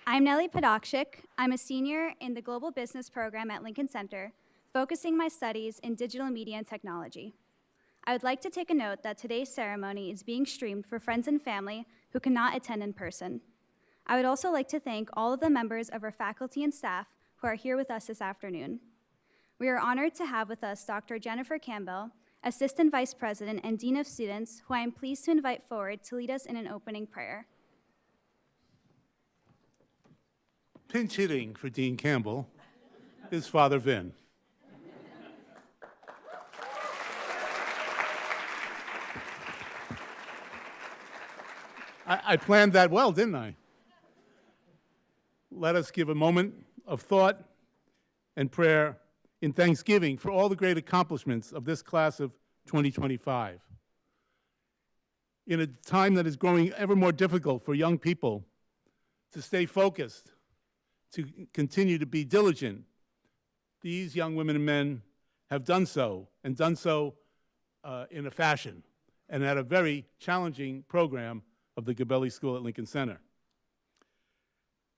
I'm Nellie Podokshik. I'm a senior in the Global Business Program at Lincoln Center, focusing my studies in digital media and technology. I would like to take a note that today's ceremony is being streamed for friends and family who cannot attend in person. I would also like to thank all of the members of our faculty and staff who are here with us this afternoon. We are honored to have with us Dr. Jennifer Campbell, Assistant Vice President and Dean of Students, who I am pleased to invite forward to lead us in an opening prayer. Pinch hitting for Dean Campbell is Father Vin. I planned that well, didn't I? Let us give a moment of thought and prayer in thanksgiving for all the great accomplishments of this class of 2025. In a time that is growing ever more difficult for young people to stay focused, to continue to be diligent, these young women and men have done so, and done so in a fashion, and at a very challenging program of the Gabelli School at Lincoln Center.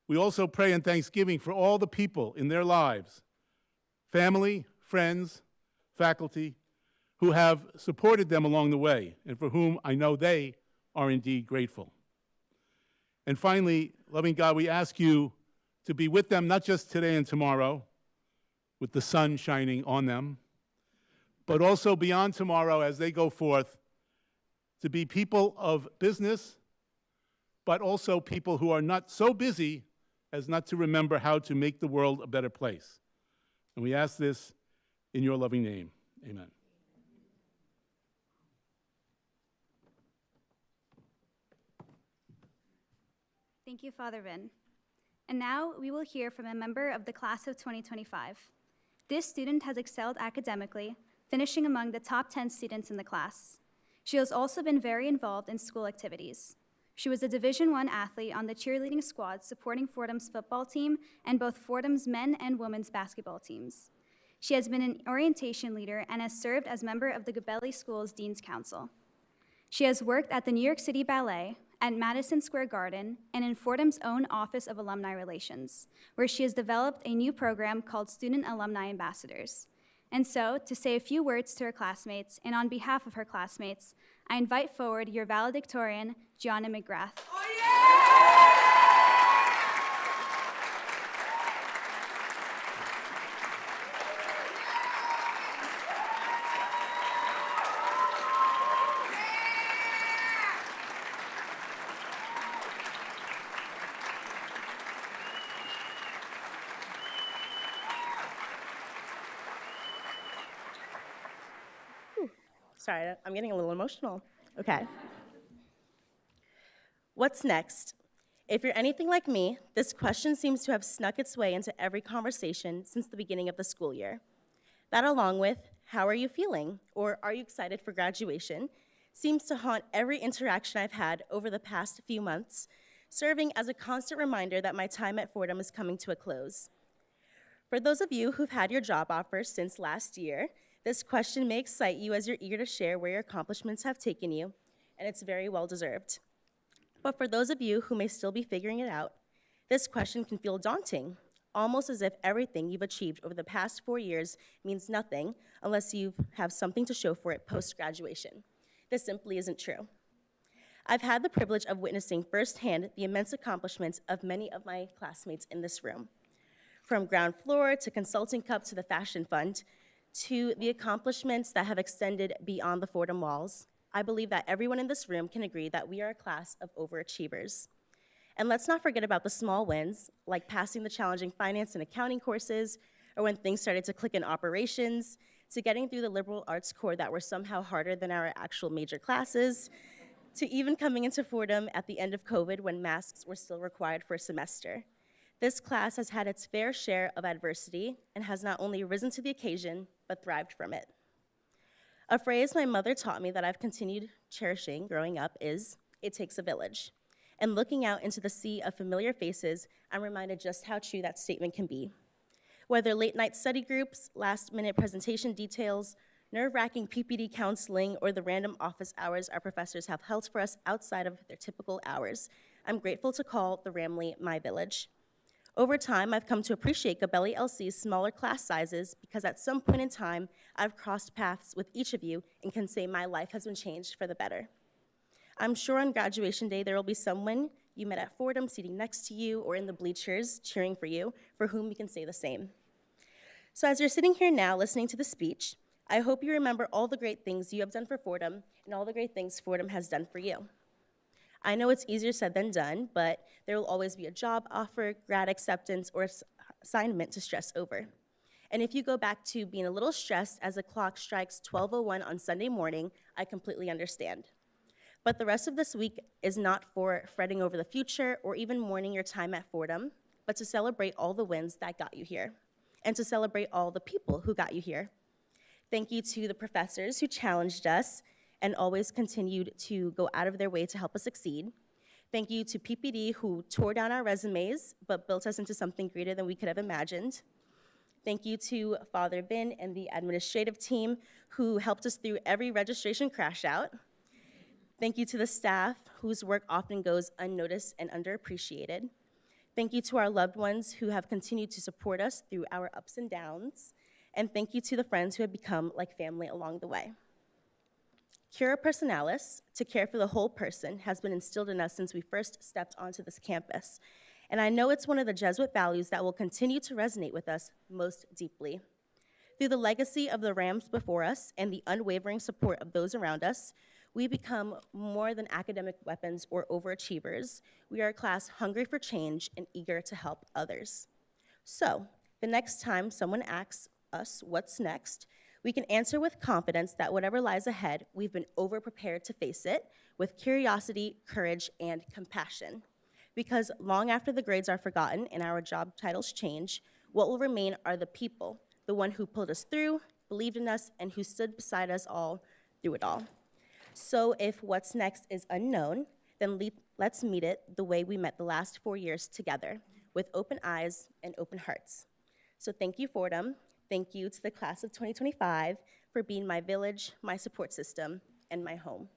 We also pray in thanksgiving for all the people in their lives, family, friends, faculty, who have supported them along the way, and for whom I know they are indeed grateful. And finally, loving God, we ask you to be with them, not just today and tomorrow, with the sun shining on them, but also beyond tomorrow as they go forth, to be people of business, but also people who are not so busy as not to remember how to make the world a better place. And we ask this in your loving name. Amen. Thank you, Father Vin. And now we will hear from a member of the class of 2025. This student has excelled academically, finishing among the top 10 students in the class. She has also been very involved in school activities. She was a Division I athlete on the cheerleading squad supporting Fordham's football team and both Fordham's men and women's basketball teams. She has been an orientation leader and has served as member of the Gabelli School's Dean's Council. She has worked at the New York City Ballet, at Madison Square Garden, and in Fordham's own Office of Alumni Relations, where she has developed a new program called Student Alumni Ambassadors. And so, to say a few words to her classmates, and on behalf of her classmates, I invite forward your valedictorian, Gianna McGrath. Oh, yeah! Sorry, I'm getting a little emotional. Okay. What's next? If you're anything like me, this question seems to have snuck its way into every conversation since the beginning of the school year. That, along with, how are you feeling? Or are you excited for graduation? Seems to haunt every interaction I've had over the past few months, serving as a constant reminder that my time at Fordham is coming to a close. For those of you who've had your job offers since last year, this question may excite you as you're eager to share where your accomplishments have taken you, and it's very well deserved. But for those of you who may still be figuring it out, this question can feel daunting, almost as if everything you've achieved over the past 4 years means nothing unless you have something to show for it post-graduation. This simply isn't true. I've had the privilege of witnessing firsthand the immense accomplishments of many of my classmates in this room. From ground floor to Consulting Cup to the Fashion Fund, to the accomplishments that have extended beyond the Fordham walls, I believe that everyone in this room can agree that we are a class of overachievers. And let's not forget about the small wins, like passing the challenging finance and accounting courses, or when things started to click in operations, to getting through the liberal arts core that were somehow harder than our actual major classes, to even coming into Fordham at the end of COVID when masks were still required for a semester. This class has had its fair share of adversity and has not only risen to the occasion, but thrived from it. A phrase my mother taught me that I've continued cherishing growing up is, "It takes a village." And looking out into the sea of familiar faces, I'm reminded just how true that statement can be. Whether late-night study groups, last-minute presentation details, nerve-wracking PPD counseling, or the random office hours our professors have held for us outside of their typical hours, I'm grateful to call the Ramley my village. Over time, I've come to appreciate Gabelli LC's smaller class sizes because at some point in time, I've crossed paths with each of you and can say my life has been changed for the better. I'm sure on graduation day there will be someone you met at Fordham sitting next to you or in the bleachers cheering for you, for whom you can say the same. So as you're sitting here now listening to the speech, I hope you remember all the great things you have done for Fordham and all the great things Fordham has done for you. I know it's easier said than done, but there will always be a job offer, grad acceptance, or assignment to stress over. And if you go back to being a little stressed as the clock strikes 12:01 on Sunday morning, I completely understand. But the rest of this week is not for fretting over the future or even mourning your time at Fordham, but to celebrate all the wins that got you here, and to celebrate all the people who got you here. Thank you to the professors who challenged us and always continued to go out of their way to help us succeed. Thank you to PPD who tore down our resumes but built us into something greater than we could have imagined. Thank you to Father Vin and the administrative team who helped us through every registration crash out. Thank you to the staff whose work often goes unnoticed and underappreciated. Thank you to our loved ones who have continued to support us through our ups and downs. And thank you to the friends who have become like family along the way. Cura Personalis, to care for the whole person, has been instilled in us since we first stepped onto this campus. And I know it's one of the Jesuit values that will continue to resonate with us most deeply. Through the legacy of the Rams before us and the unwavering support of those around us, we become more than academic weapons or overachievers. We are a class hungry for change and eager to help others. So, the next time someone asks us what's next, we can answer with confidence that whatever lies ahead, we've been over-prepared to face it with curiosity, courage, and compassion. Because long after the grades are forgotten and our job titles change, what will remain are the people, the one who pulled us through, believed in us, and who stood beside us all through it all. So if what's next is unknown, then let's meet it the way we met the last 4 years together, with open eyes and open hearts. So thank you, Fordham. Thank you to the class of 2025 for being my village, my support system, and my home.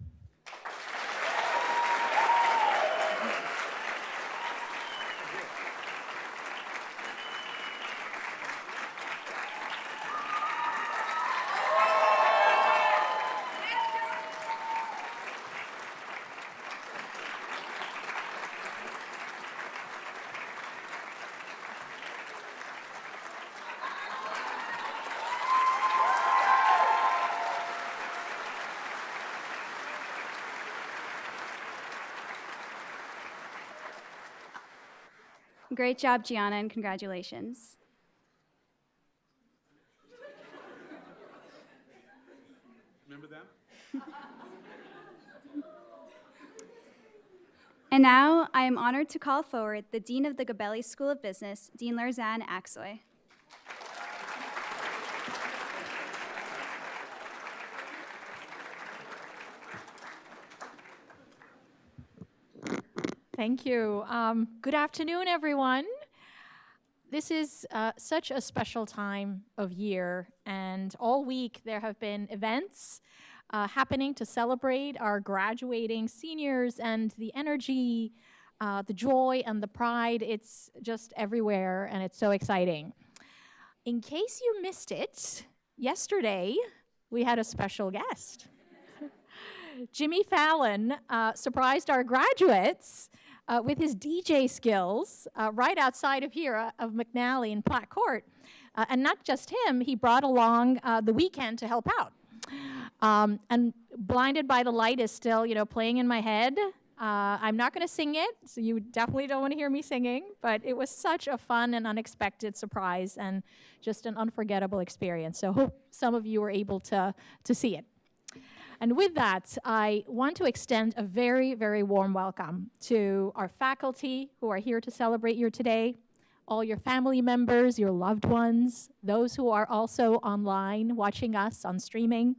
Great job, Gianna, and congratulations. Remember them? And now, I am honored to call forward the Dean of the Gabelli School of Business, Dean Larzan Aksoy. Thank you. Good afternoon, everyone. This is such a special time of year, and all week there have been events happening to celebrate our graduating seniors, and the energy, the joy, and the pride, it's just everywhere, and it's so exciting. In case you missed it, yesterday we had a special guest. Jimmy Fallon surprised our graduates with his DJ skills right outside of here of McNally in Platt Court. And not just him, he brought along the weekend to help out. And Blinded by the Light is still, playing in my head. I'm not going to sing it, so you definitely don't want to hear me singing, but it was such a fun and unexpected surprise and just an unforgettable experience. So hope some of you were able to see it. And with that, I want to extend a very, very warm welcome to our faculty who are here to celebrate you today, all your family members, your loved ones, those who are also online watching us on streaming,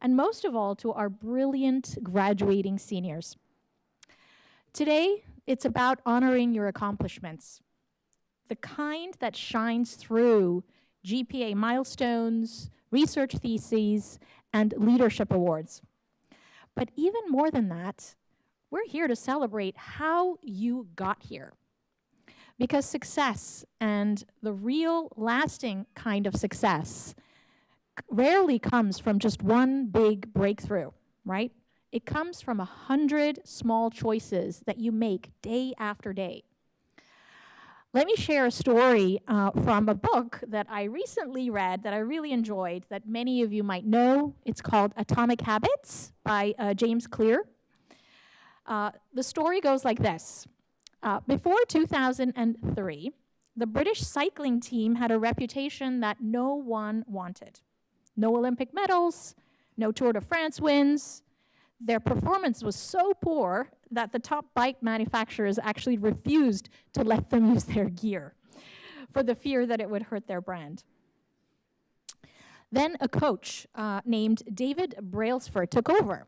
and most of all to our brilliant graduating seniors. Today, it's about honoring your accomplishments. the kind that shines through GPA milestones, research theses, and leadership awards. But even more than that, we're here to celebrate how you got here. Because success, and the real lasting kind of success, rarely comes from just one big breakthrough, right? It comes from 100 small choices that you make day after day. Let me share a story from a book that I recently read that I really enjoyed, that many of you might know. It's called Atomic Habits by James Clear. The story goes like this. Before 2003, the British cycling team had a reputation that no one wanted. No Olympic medals, no Tour de France wins. Their performance was so poor that the top bike manufacturers actually refused to let them use their gear for the fear that it would hurt their brand. Then a coach named David Brailsford took over,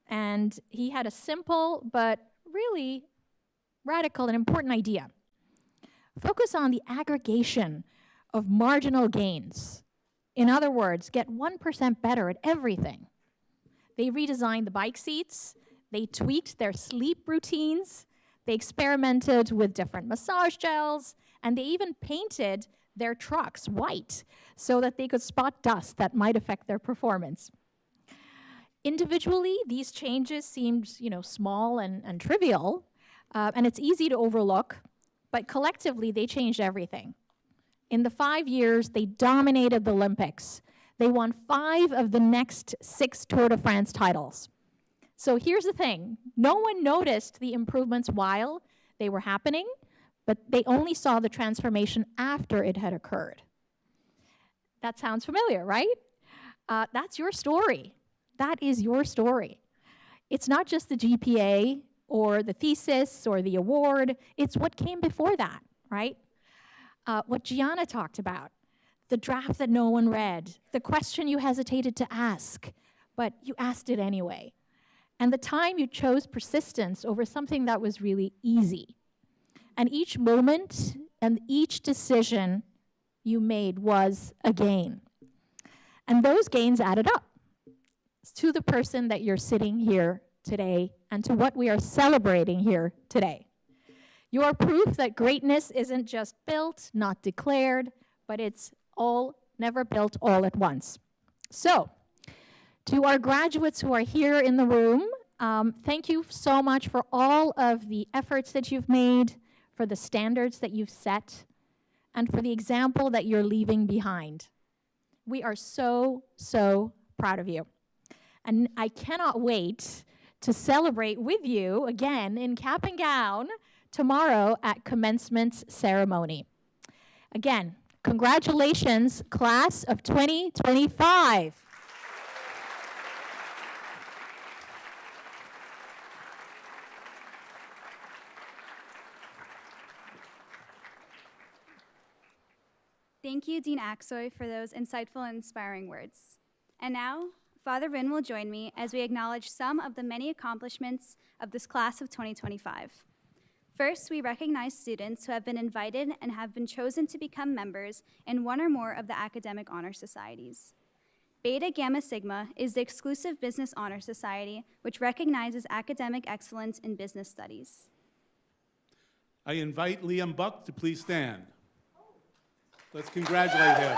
and he had a simple but really radical and important idea. Focus on the aggregation of marginal gains. In other words, get 1% better at everything. They redesigned the bike seats, they tweaked their sleep routines, they experimented with different massage gels, and they even painted their trucks white so that they could spot dust that might affect their performance. Individually, these changes seemed, small and trivial, and it's easy to overlook, but collectively, they changed everything. In the 5 years, they dominated the Olympics. They won 5 of the next 6 Tour de France titles. So here's the thing. No one noticed the improvements while they were happening, but they only saw the transformation after it had occurred. That sounds familiar, right? That's your story. That is your story. It's not just the GPA or the thesis or the award. It's what came before that, right? What Gianna talked about. The draft that no one read, the question you hesitated to ask, but you asked it anyway. And the time you chose persistence over something that was really easy. And each moment and each decision you made was a gain. And those gains added up to the person that you're sitting here today and to what we are celebrating here today. You are proof that greatness isn't just built, not declared, but it's never built all at once. So, to our graduates who are here in the room, thank you so much for all of the efforts that you've made, for the standards that you've set, and for the example that you're leaving behind. We are so, so proud of you. And I cannot wait to celebrate with you again in cap and gown tomorrow at commencement ceremony. Again, congratulations, class of 2025. Thank you, Dean Aksoy, for those insightful and inspiring words. And now, Father Vin will join me as we acknowledge some of the many accomplishments of this class of 2025. First, we recognize students who have been invited and have been chosen to become members in one or more of the academic honor societies. Beta Gamma Sigma is the exclusive business honor society, which recognizes academic excellence in business studies. I invite Liam Buck to please stand. Let's congratulate him.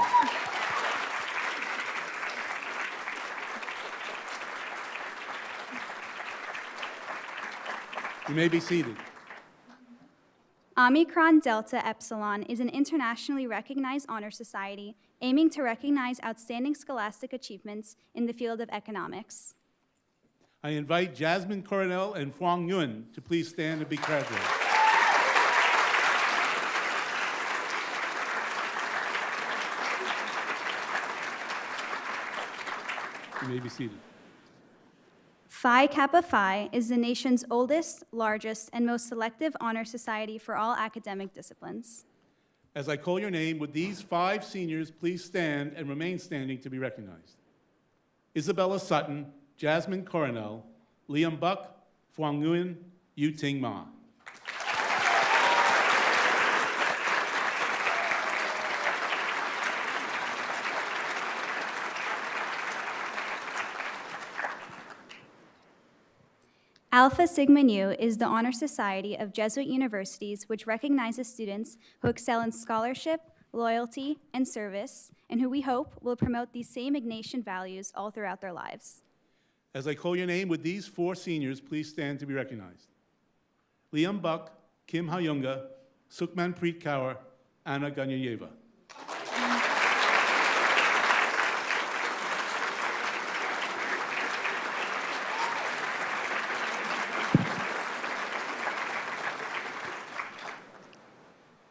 You may be seated. Omicron Delta Epsilon is an internationally recognized honor society aiming to recognize outstanding scholastic achievements in the field of economics. I invite Jasmine Coronel and Huang Yun to please stand and be congratulated. You may be seated. Phi Kappa Phi is the nation's oldest, largest, and most selective honor society for all academic disciplines. As I call your name, would these 5 seniors please stand and remain standing to be recognized? Isabella Sutton, Jasmine Coronel, Liam Buck, Huang Nguyen, Yu Ting Ma. Alpha Sigma Nu is the honor society of Jesuit universities which recognizes students who excel in scholarship, loyalty, and service, and who we hope will promote these same Ignatian values all throughout their lives. As I call your name, would these 4 seniors please stand to be recognized? Liam Buck, Kim Hayunga, Sukman Preet Kaur, Anna Ganyayeva.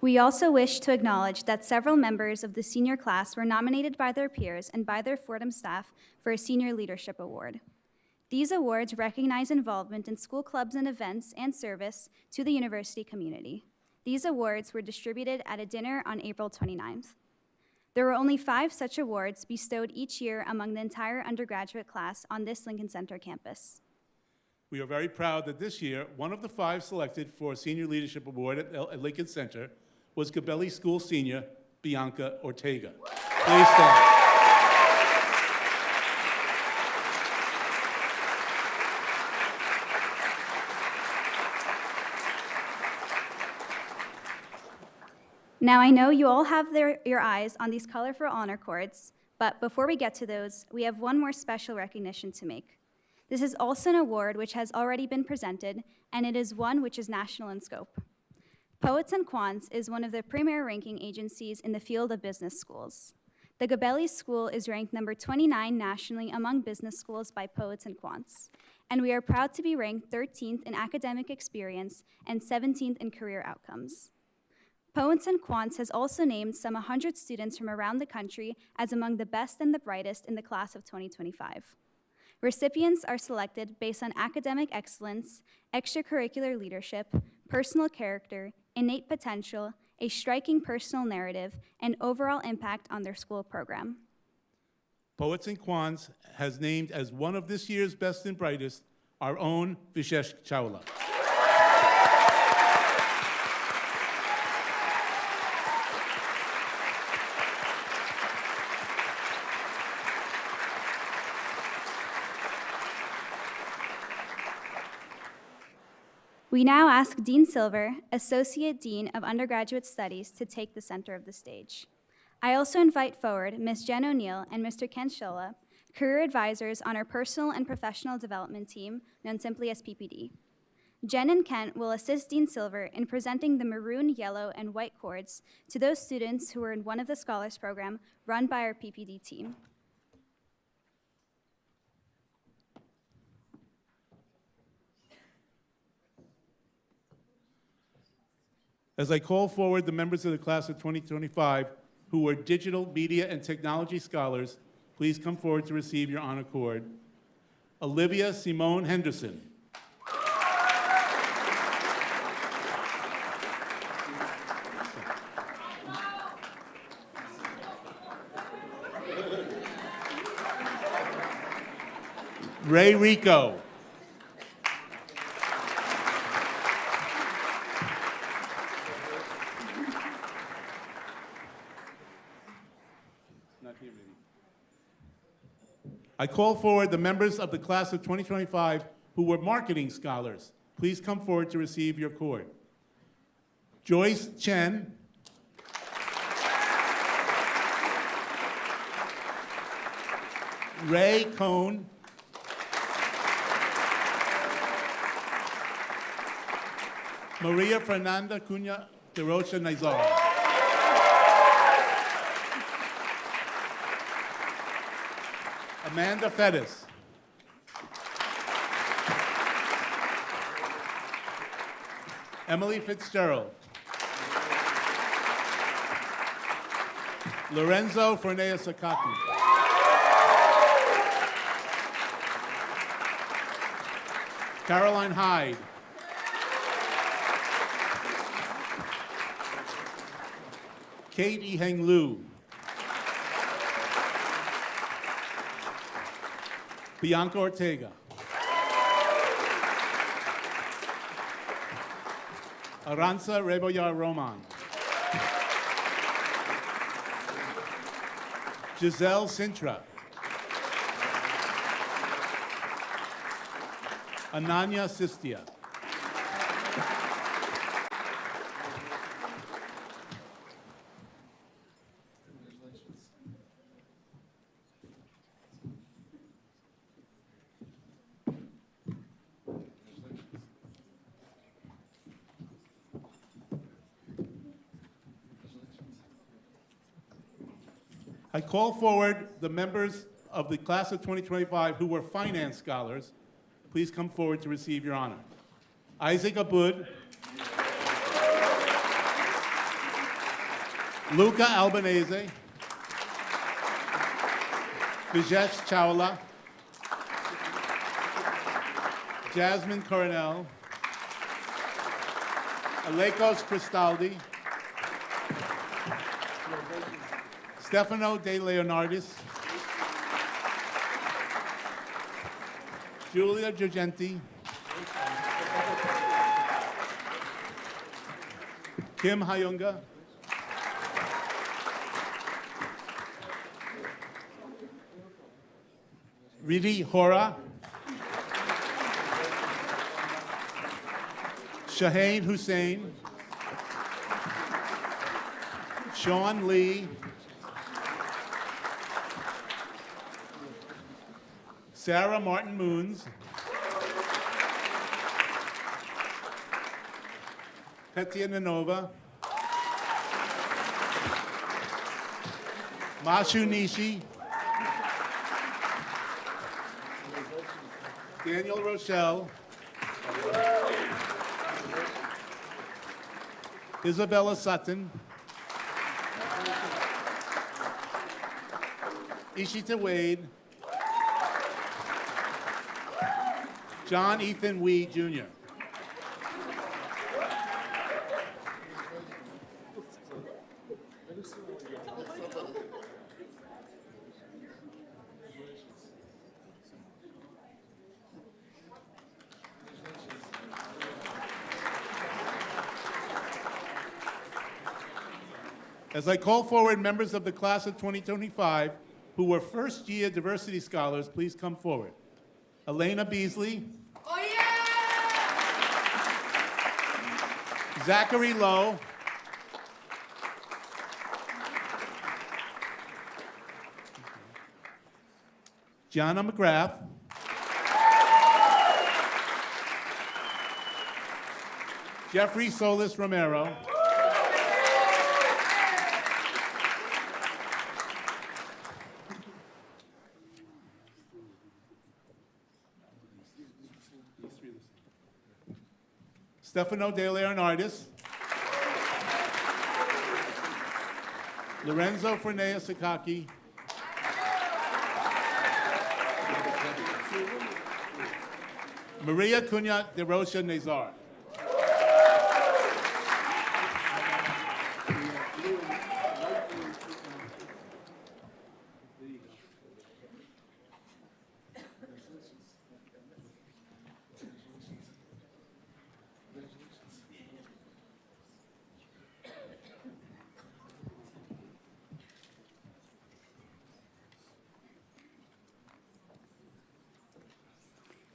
We also wish to acknowledge that several members of the senior class were nominated by their peers and by their Fordham staff for a Senior Leadership Award. These awards recognize involvement in school clubs and events and service to the university community. These awards were distributed at a dinner on April 29th. There were only 5 such awards bestowed each year among the entire undergraduate class on this Lincoln Center campus. We are very proud that this year, one of the 5 selected for a Senior Leadership Award at Lincoln Center was Gabelli School senior Bianca Ortega. Please stand. Now, I know you all have your eyes on these colorful honor cords, but before we get to those, we have one more special recognition to make. This is also an award which has already been presented, and it is one which is national in scope. Poets and Quants is one of the premier ranking agencies in the field of business schools. The Gabelli School is ranked number 29 nationally among business schools by Poets and Quants, and we are proud to be ranked 13th in academic experience and 17th in career outcomes. Poets and Quants has also named some 100 students from around the country as among the best and the brightest in the class of 2025. Recipients are selected based on academic excellence, extracurricular leadership, personal character, innate potential, a striking personal narrative, and overall impact on their school program. Poets and Quants has named as one of this year's best and brightest our own Vishesh Chawla. We now ask Dean Silver, Associate Dean of Undergraduate Studies, to take the center of the stage. I also invite forward Ms. Jen O'Neill and Mr. Ken Shola, career advisors on our personal and professional development team, known simply as PPD. Jen and Kent will assist Dean Silver in presenting the maroon, yellow, and white cords to those students who are in one of the Scholars Program run by our PPD team. As I call forward the members of the class of 2025 who were digital, media, and technology scholars, please come forward to receive your honor cord. Olivia Simone Henderson. Ray Rico. I call forward the members of the class of 2025 who were marketing scholars. Please come forward to receive your cord. Joyce Chen. Ray Cohn. Maria Fernanda Cunha de Rocha Nizar. Amanda Fettis. Emily Fitzgerald. Lorenzo Fornea Sakaki. Caroline Hyde. Kate Eheng Liu. Bianca Ortega. Aranza Reboya Roman. Giselle Sintra. Ananya Sistia. I call forward the members of the class of 2025 who were finance scholars. Please come forward to receive your honor. Isaac Abud, Luca Albanese, Vijesh Chawla, Jasmine Coronel, Alekos Cristaldi, Stefano De Leonardis, Julia Giorgenti, Kim Hayunga, Ridi Hora, Shaheen Hussein, Sean Lee, Sarah Martin Moons, Petya Nanova, Mashu Nishi, Daniel Rochelle, Isabella Sutton, Ishita Wade, John Ethan Wee, Jr. As I call forward members of the class of 2025 who were first-year diversity scholars, please come forward. Elena Beasley. Oh, yeah! Zachary Lowe. Gianna McGrath. Jeffrey Solis Romero. Stefano De Leonardis, Lorenzo Fernea Sakaki, Maria Cunha de Rocha Nazar.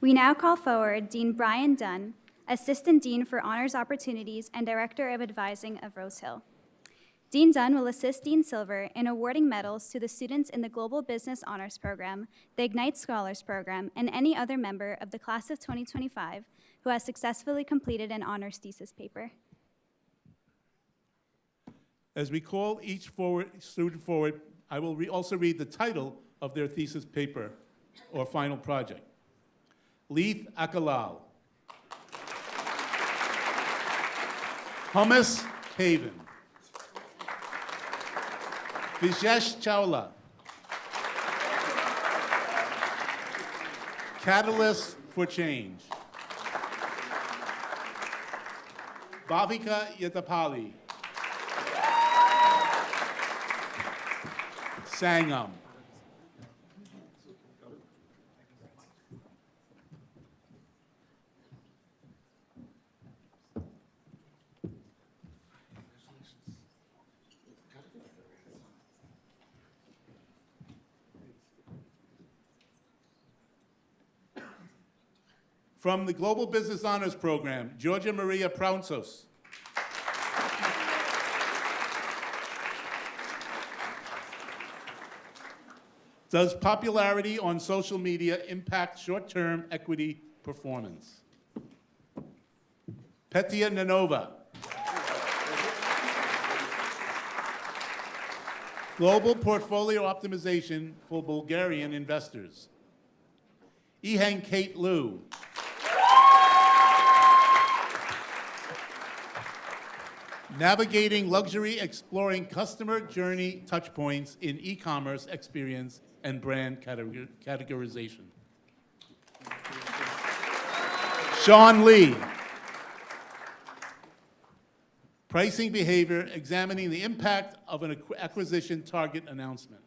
We now call forward Dean Brian Dunn, Assistant Dean for Honors Opportunities and Director of Advising of Rose Hill. Dean Dunn will assist Dean Silver in awarding medals to the students in the Global Business Honors Program, the Ignite Scholars Program, and any other member of the class of 2025 who has successfully completed an honors thesis paper. As we call each student forward, I will also read the title of their thesis paper or final project. Leith Akalal. Hummus Haven. Vijesh Chawla. Catalyst for Change. Bhavika Yatapali. Sangam. From the Global Business Honors Program, Georgia Maria Prouncos. Does popularity on social media impact short-term equity performance? Petya Nanova. Global Portfolio Optimization for Bulgarian Investors. Ihan Kate Liu. Navigating Luxury, Exploring Customer Journey Touchpoints in E-Commerce Experience and Brand Categorization. Sean Lee. Pricing Behavior, Examining the Impact of an Acquisition Target Announcement.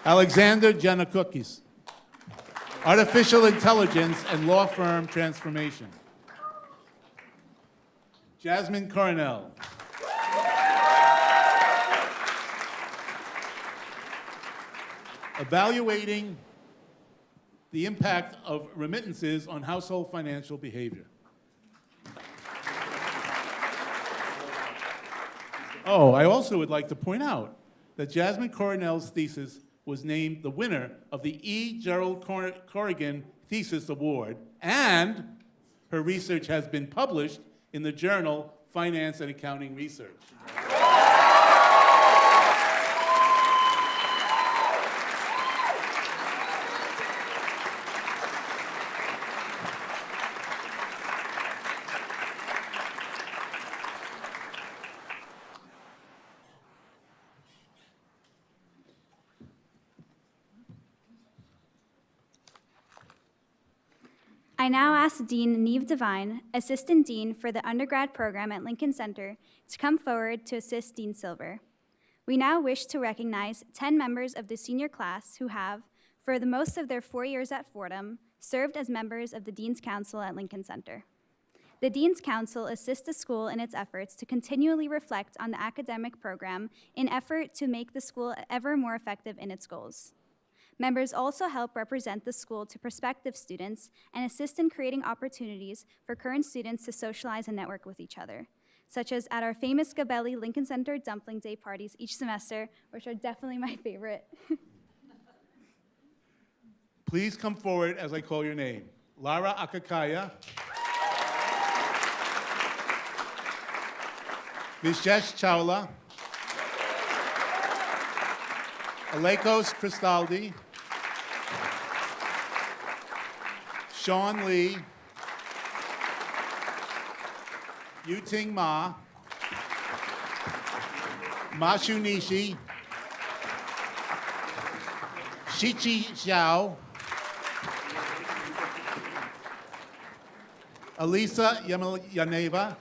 Alexander Janakukis. Artificial Intelligence and Law Firm Transformation. Jasmine Coronel. Evaluating the impact of remittances on household financial behavior. Oh, I also would like to point out that Jasmine Coronel's thesis was named the winner of the E. Gerald Corrigan Thesis Award, and her research has been published in the journal Finance and Accounting Research. I now ask Dean Neve Devine, Assistant Dean for the undergrad program at Lincoln Center, to come forward to assist Dean Silver. We now wish to recognize 10 members of the senior class who have, for the most of their 4 years at Fordham, served as members of the Dean's Council at Lincoln Center. The Dean's Council assists the school in its efforts to continually reflect on the academic program in effort to make the school ever more effective in its goals. Members also help represent the school to prospective students and assist in creating opportunities for current students to socialize and network with each other, such as at our famous Gabelli Lincoln Center Dumpling Day parties each semester, which are definitely my favorite. Please come forward as I call your name. Lara Akakaya. Vishesh Chawla. Alekos Cristaldi. Sean Lee. Yuting Ma. Mashu Nishi. Shichi Xiao. Elisa Yaneva.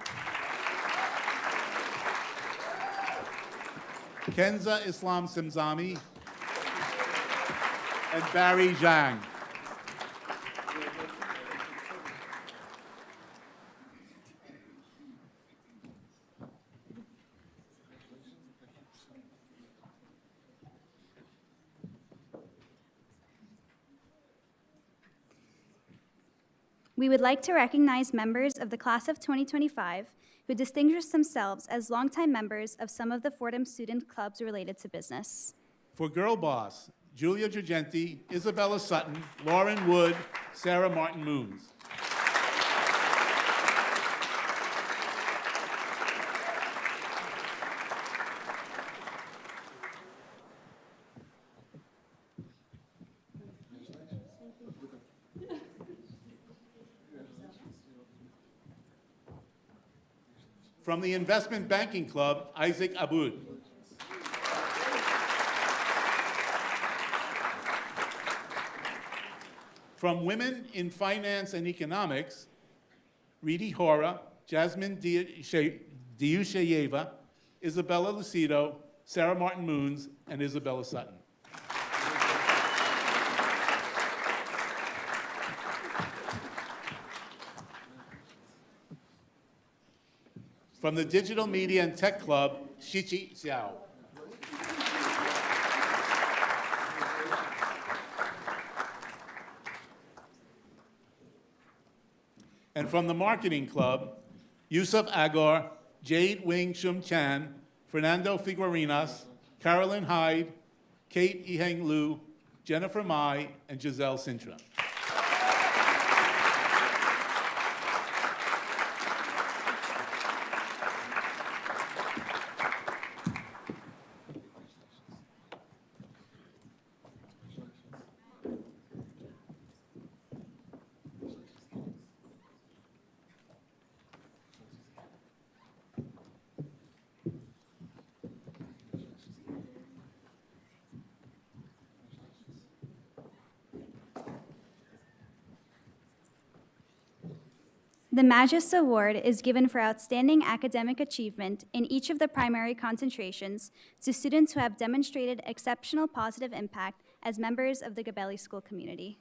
Kenza Islam Simzami. And Barry Zhang. We would like to recognize members of the class of 2025 who distinguished themselves as longtime members of some of the Fordham student clubs related to business. For Girl Boss, Julia Girgenti, Isabella Sutton, Lauren Wood, Sarah Martin Moons. From the Investment Banking Club, Isaac Aboud. From Women in Finance and Economics, Reedy Hora, Jasmine Diushayeva, Isabella Lucido, Sarah Martin Moons, and Isabella Sutton. From the Digital Media and Tech Club, Shichi Xiao. And from the Marketing Club, Yusuf Agor, Jade Wing Shum Chan, Fernando Figuerinas, Carolyn Hyde, Kate Iheng Liu, Jennifer Mai, and Giselle Sintra. The Magis Award is given for outstanding academic achievement in each of the primary concentrations to students who have demonstrated exceptional positive impact as members of the Gabelli School community.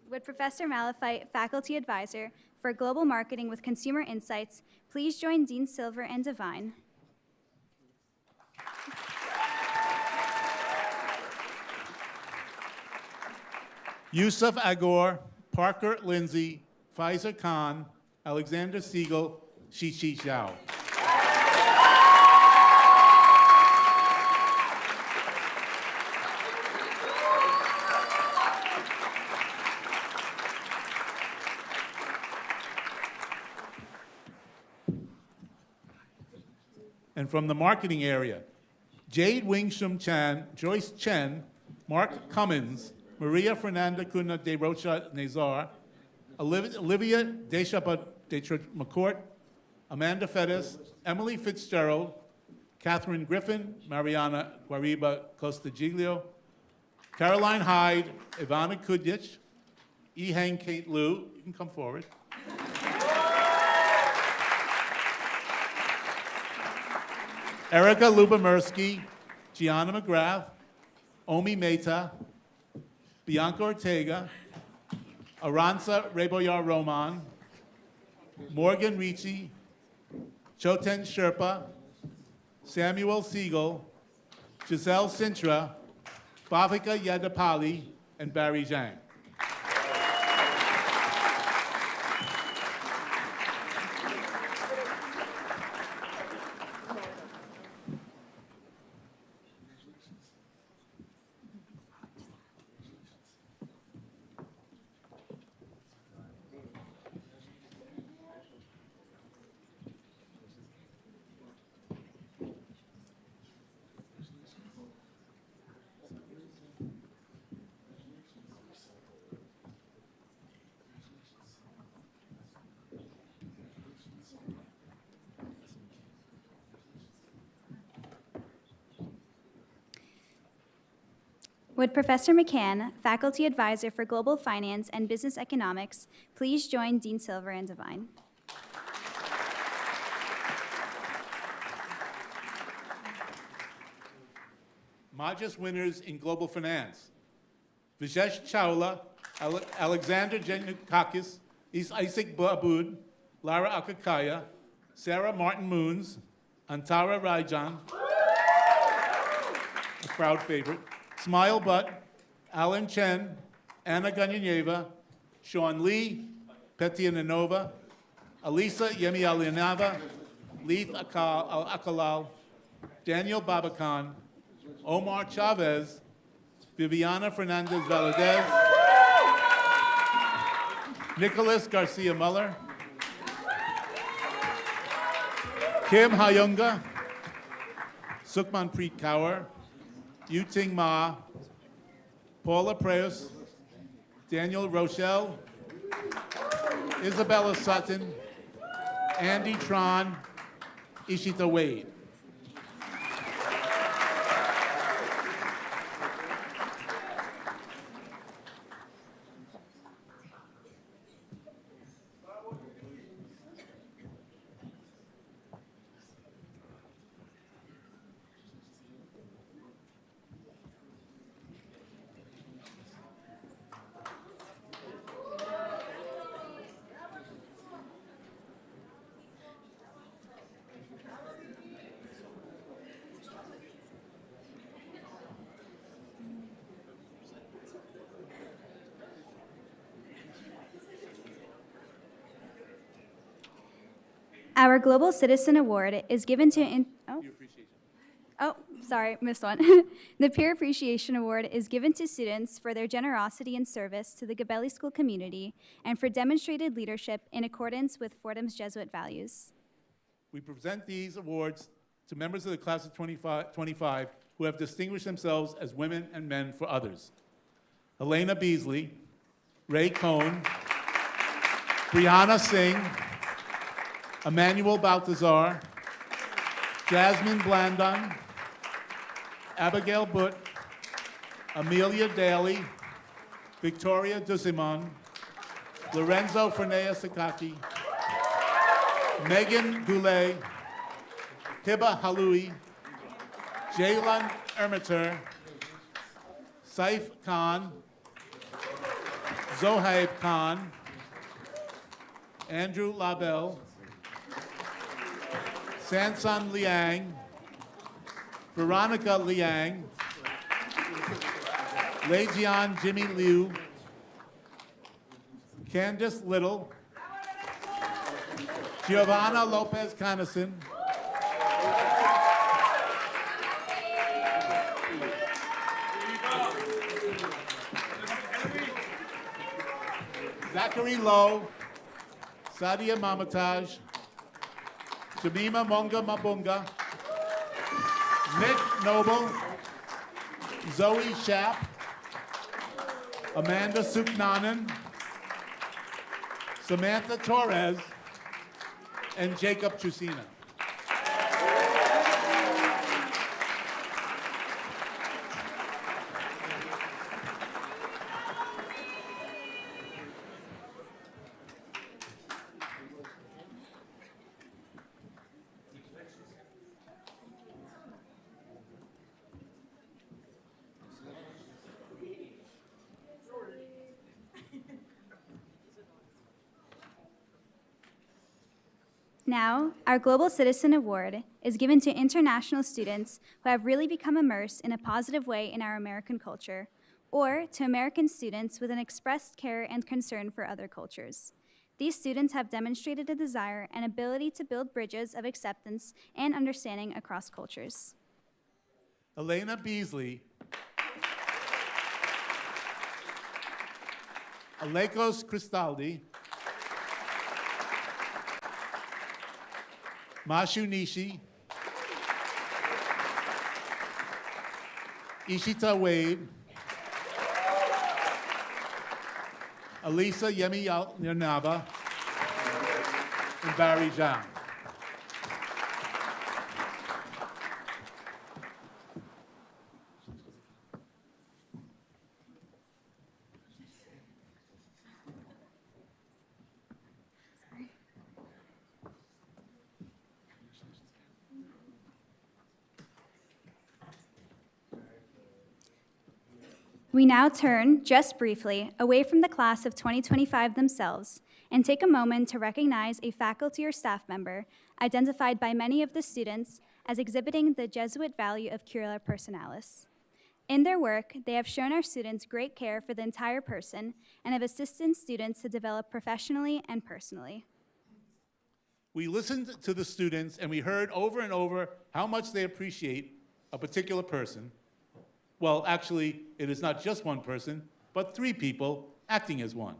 Would Professor Malafite, Faculty Advisor for Global Marketing with Consumer Insights, please join Dean Silver and Devine? Yusuf Agor, Parker Lindsay, Pfizer Khan, Alexander Siegel, Shishi Zhao. And from the marketing area, Jade Wing Shum Chan, Joyce Chen, Mark Cummins, Maria Fernanda Cunha de Rocha Nazar, Olivia Deschapat de McCourt, Amanda Fettis, Emily Fitzgerald, Catherine Griffin, Mariana Guariba Costagiglio, Caroline Hyde, Ivana Kudich, Ihang Kate Liu, you can come forward. Erica Lubomirsky, Gianna McGrath, Omi Mehta, Bianca Ortega, Aranza Reboyar Roman, Morgan Ricci, Choten Sherpa, Samuel Siegel, Giselle Sintra, Bhavika Yadapali, and Barry Zhang. Would Professor McCann, Faculty Advisor for Global Finance and Business Economics, please join Dean Silver and Devine? Magis winners in Global Finance: Vijesh Chawla, Alexander Janukakis, Isaac Babud, Lara Akakaya, Sarah Martin Moons, Antara Rajan, a crowd favorite, Smile Butt, Alan Chen, Anna Ganyeva, Sean Lee, Petia Nanova, Alisa Yemialinava, Leith Akalal, Daniel Babakan, Omar Chavez, Viviana Fernandez Valadez, Nicholas Garcia Muller, Kim Hayunga, Sukman Preet Kaur, Yuting Ma, Paula Preus, Daniel Rochelle, Isabella Sutton, Andy Tron, Ishita Wade. Our Global Citizen Award is given to... Sorry, missed one. The Peer Appreciation Award is given to students for their generosity and service to the Gabelli School community and for demonstrated leadership in accordance with Fordham's Jesuit values. We present these awards to members of the class of 25 who have distinguished themselves as women and men for others. Helena Beasley, Ray Cohn, Brianna Singh, Emmanuel Baltazar, Jasmine Blandon, Abigail Butt, Amelia Daly, Victoria Dusimon, Lorenzo Fernea Sakaki, Megan Goulet, Hiba Haloui, Jaylan Ermiter, Saif Khan, Zohaib Khan, Andrew Labelle, Sansan Liang, Veronica Liang, Leijian Jimmy Liu, Candace Little, Giovanna Lopez Conason, Zachary Lowe, Sadia Mamataj, Shamima Monga Mabunga, Nick Noble, Zoe Schapp, Amanda Suknanen, Samantha Torres, and Jacob Chusina. Now, our Global Citizen Award is given to international students who have really become immersed in a positive way in our American culture, or to American students with an expressed care and concern for other cultures. These students have demonstrated a desire and ability to build bridges of acceptance and understanding across cultures. Elena Beasley, Alekos Cristaldi, Mashu Nishi, Ishita Wade, Elisa Yemi Yanaba, and Barry Zhang. We now turn, just briefly, away from the class of 2025 themselves and take a moment to recognize a faculty or staff member identified by many of the students as exhibiting the Jesuit value of cura personalis. In their work, they have shown our students great care for the entire person and have assisted students to develop professionally and personally. We listened to the students and we heard over and over how much they appreciate a particular person. Well, actually, it is not just one person, but three people acting as one.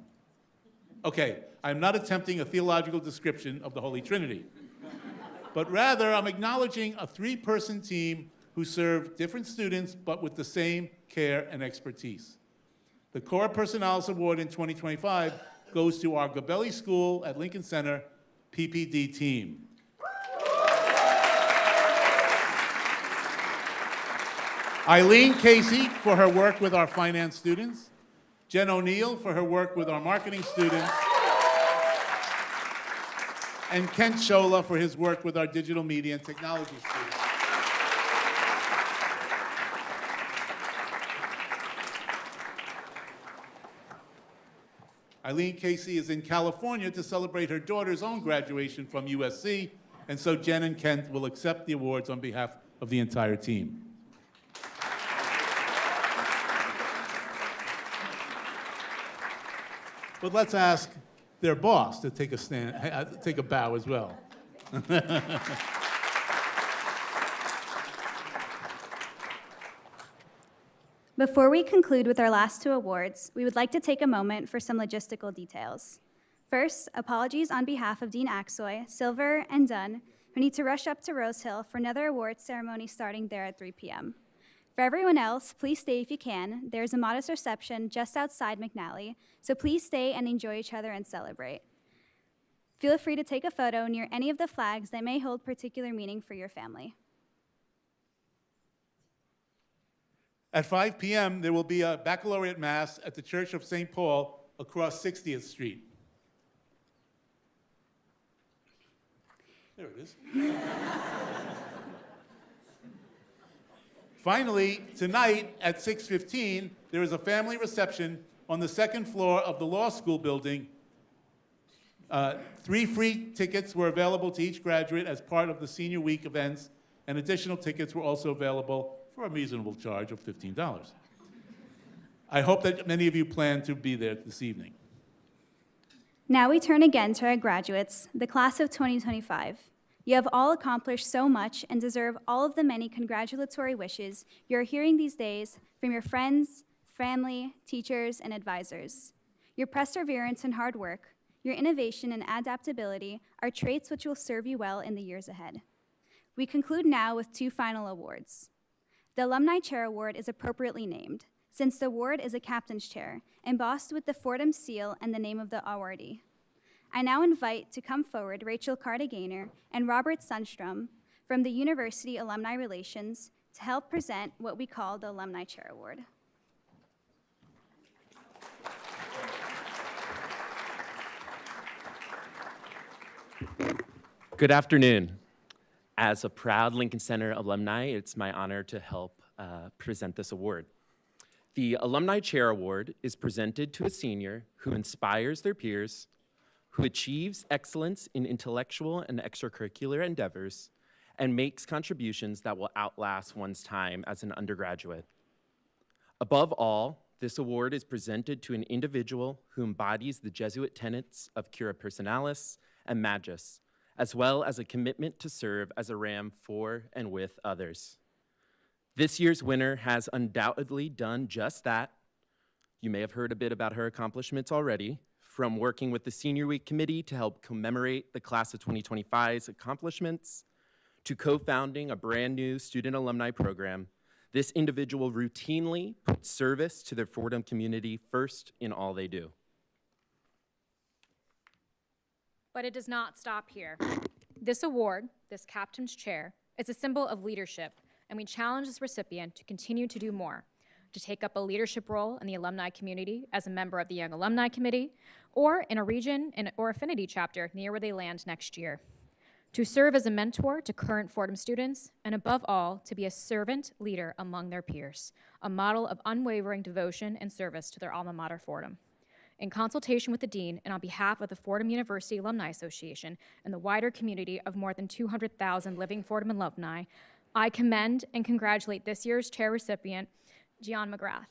Okay, I'm not attempting a theological description of the Holy Trinity, but rather I'm acknowledging a three-person team who serve different students, but with the same care and expertise. The Cora Personalis Award in 2025 goes to our Gabelli School at Lincoln Center PPD team. Eileen Casey for her work with our finance students, Jen O'Neill for her work with our marketing students, and Kent Shola for his work with our digital media and technology students. Eileen Casey is in California to celebrate her daughter's own graduation from USC, and so Jen and Kent will accept the awards on behalf of the entire team. But let's ask their boss to take a bow as well. Before we conclude with our last two awards, we would like to take a moment for some logistical details. First, apologies on behalf of Dean Axoy, Silver, and Dunn, who need to rush up to Rose Hill for another awards ceremony starting there at 3 p.m. For everyone else, please stay if you can. There's a modest reception just outside McNally, so please stay and enjoy each other and celebrate. Feel free to take a photo near any of the flags that may hold particular meaning for your family. At 5 p.m., there will be a baccalaureate mass at the Church of St. Paul across 60th Street. There it is. Finally, tonight at 6:15, there is a family reception on the second floor of the law school building. 3 free tickets were available to each graduate as part of the Senior Week events, and additional tickets were also available for a reasonable charge of $15. I hope that many of you plan to be there this evening. Now we turn again to our graduates, the class of 2025. You have all accomplished so much and deserve all of the many congratulatory wishes you're hearing these days from your friends, family, teachers, and advisors. Your perseverance and hard work, your innovation and adaptability are traits which will serve you well in the years ahead. We conclude now with 2 final awards. The Alumni Chair Award is appropriately named, since the award is a captain's chair, embossed with the Fordham seal and the name of the awardee. I now invite to come forward Rachel Carter-Gaynor and Robert Sundstrom from the University Alumni Relations to help present what we call the Alumni Chair Award. Good afternoon. As a proud Lincoln Center alumni, it's my honor to help present this award. The Alumni Chair Award is presented to a senior who inspires their peers, who achieves excellence in intellectual and extracurricular endeavors, and makes contributions that will outlast one's time as an undergraduate. Above all, this award is presented to an individual who embodies the Jesuit tenets of cura personalis and magis, as well as a commitment to serve as a ram for and with others. This year's winner has undoubtedly done just that. You may have heard a bit about her accomplishments already, from working with the Senior Week Committee to help commemorate the class of 2025's accomplishments, to co-founding a brand new student alumni program. This individual routinely puts service to their Fordham community first in all they do. But it does not stop here. This award, this captain's chair, is a symbol of leadership, and we challenge this recipient to continue to do more, to take up a leadership role in the alumni community as a member of the Young Alumni Committee, or in a region or affinity chapter near where they land next year, to serve as a mentor to current Fordham students, and above all, to be a servant leader among their peers, a model of unwavering devotion and service to their alma mater, Fordham. In consultation with the Dean and on behalf of the Fordham University Alumni Association and the wider community of more than 200,000 living Fordham alumni, I commend and congratulate this year's chair recipient, Gian McGrath.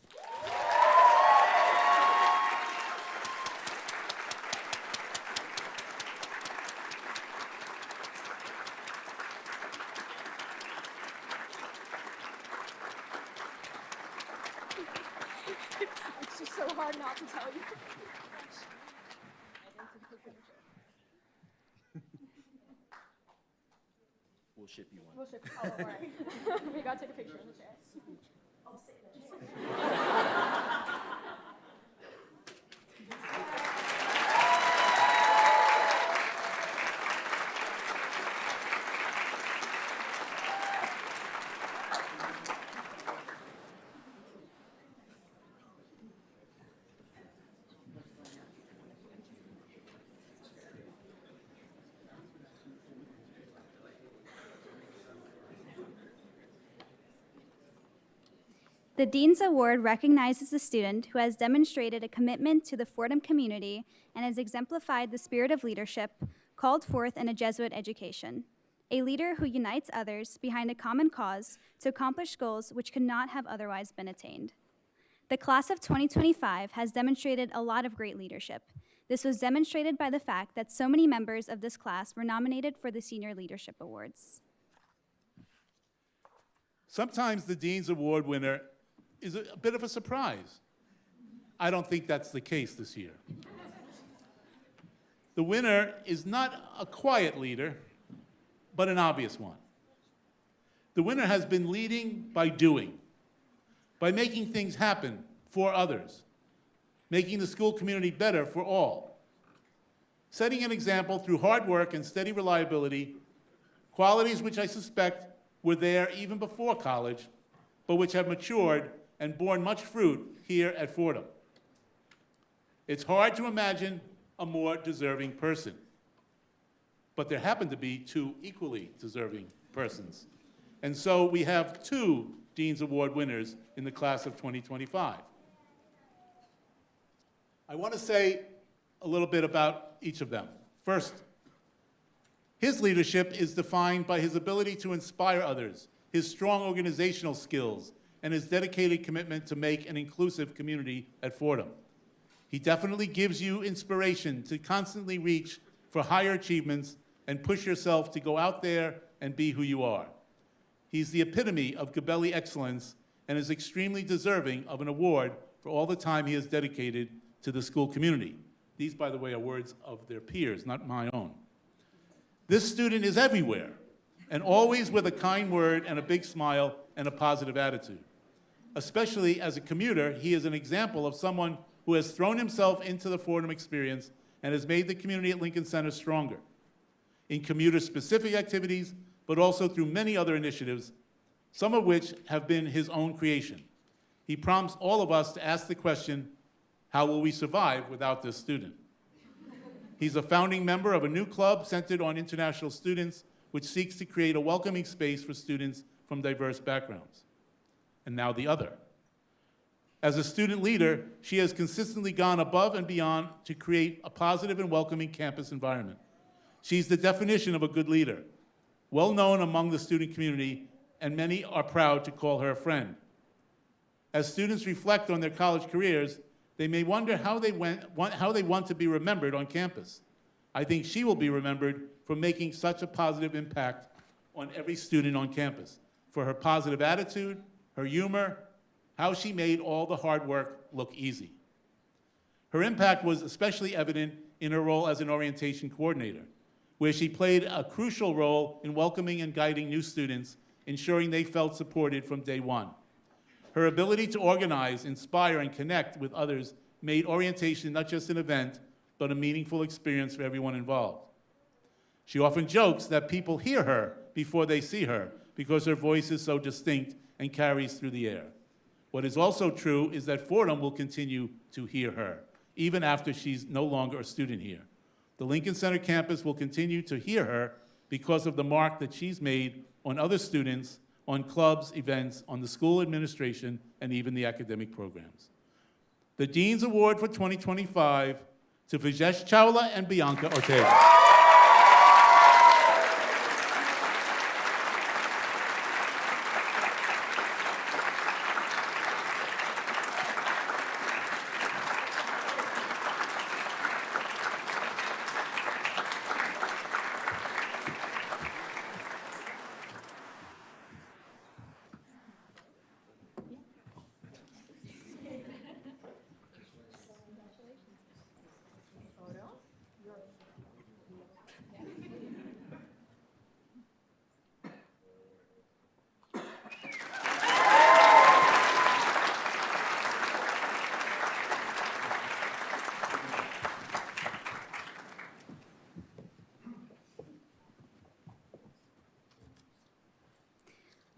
It's just so hard not to tell you. We'll ship you one. We'll ship. Oh, all right. We gotta take a picture in the chair. I'll sit in the chair. The Dean's Award recognizes a student who has demonstrated a commitment to the Fordham community and has exemplified the spirit of leadership called forth in a Jesuit education, a leader who unites others behind a common cause to accomplish goals which could not have otherwise been attained. The class of 2025 has demonstrated a lot of great leadership, This was demonstrated by the fact that so many members of this class were nominated for the Senior Leadership Awards. Sometimes the Dean's Award winner is a bit of a surprise. I don't think that's the case this year. The winner is not a quiet leader, but an obvious one. The winner has been leading by doing, by making things happen for others, making the school community better for all, setting an example through hard work and steady reliability, qualities which I suspect were there even before college, but which have matured and borne much fruit here at Fordham. It's hard to imagine a more deserving person, but there happen to be two equally deserving persons. And so we have two Dean's Award winners in the class of 2025. I want to say a little bit about each of them. First, his leadership is defined by his ability to inspire others, his strong organizational skills, and his dedicated commitment to make an inclusive community at Fordham. He definitely gives you inspiration to constantly reach for higher achievements and push yourself to go out there and be who you are. He's the epitome of Gabelli excellence and is extremely deserving of an award for all the time he has dedicated to the school community. These, by the way, are words of their peers, not my own. This student is everywhere, and always with a kind word and a big smile and a positive attitude. Especially as a commuter, he is an example of someone who has thrown himself into the Fordham experience and has made the community at Lincoln Center stronger in commuter-specific activities, but also through many other initiatives, some of which have been his own creation. He prompts all of us to ask the question, how will we survive without this student? He's a founding member of a new club centered on international students, which seeks to create a welcoming space for students from diverse backgrounds. And now the other. As a student leader, she has consistently gone above and beyond to create a positive and welcoming campus environment. She's the definition of a good leader, well known among the student community, and many are proud to call her a friend. As students reflect on their college careers, they may wonder how they want to be remembered on campus. I think she will be remembered for making such a positive impact on every student on campus, for her positive attitude, her humor, how she made all the hard work look easy. Her impact was especially evident in her role as an orientation coordinator, where she played a crucial role in welcoming and guiding new students, ensuring they felt supported from day one. Her ability to organize, inspire, and connect with others made orientation not just an event, but a meaningful experience for everyone involved. She often jokes that people hear her before they see her because her voice is so distinct and carries through the air. What is also true is that Fordham will continue to hear her, even after she's no longer a student here. The Lincoln Center campus will continue to hear her because of the mark that she's made on other students, on clubs, events, on the school administration, and even the academic programs. The Dean's Award for 2025 to Vijesh Chawla and Bianca Ortega.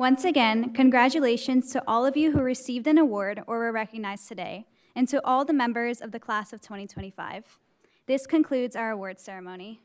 Once again, congratulations to all of you who received an award or were recognized today, and to all the members of the class of 2025. This concludes our award ceremony.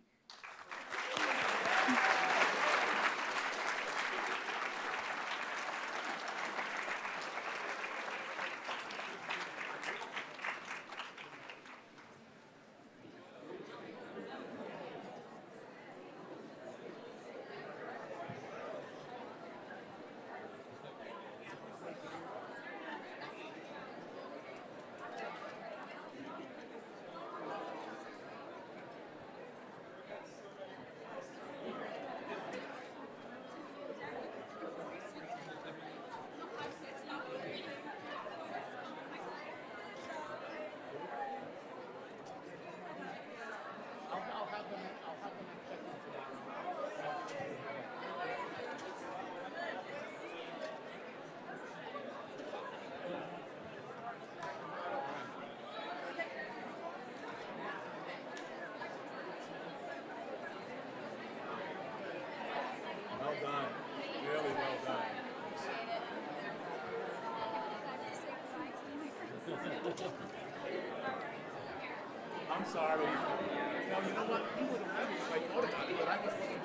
I'm sorry. No, you know what? You would have read it if I thought about it, but I was thinking.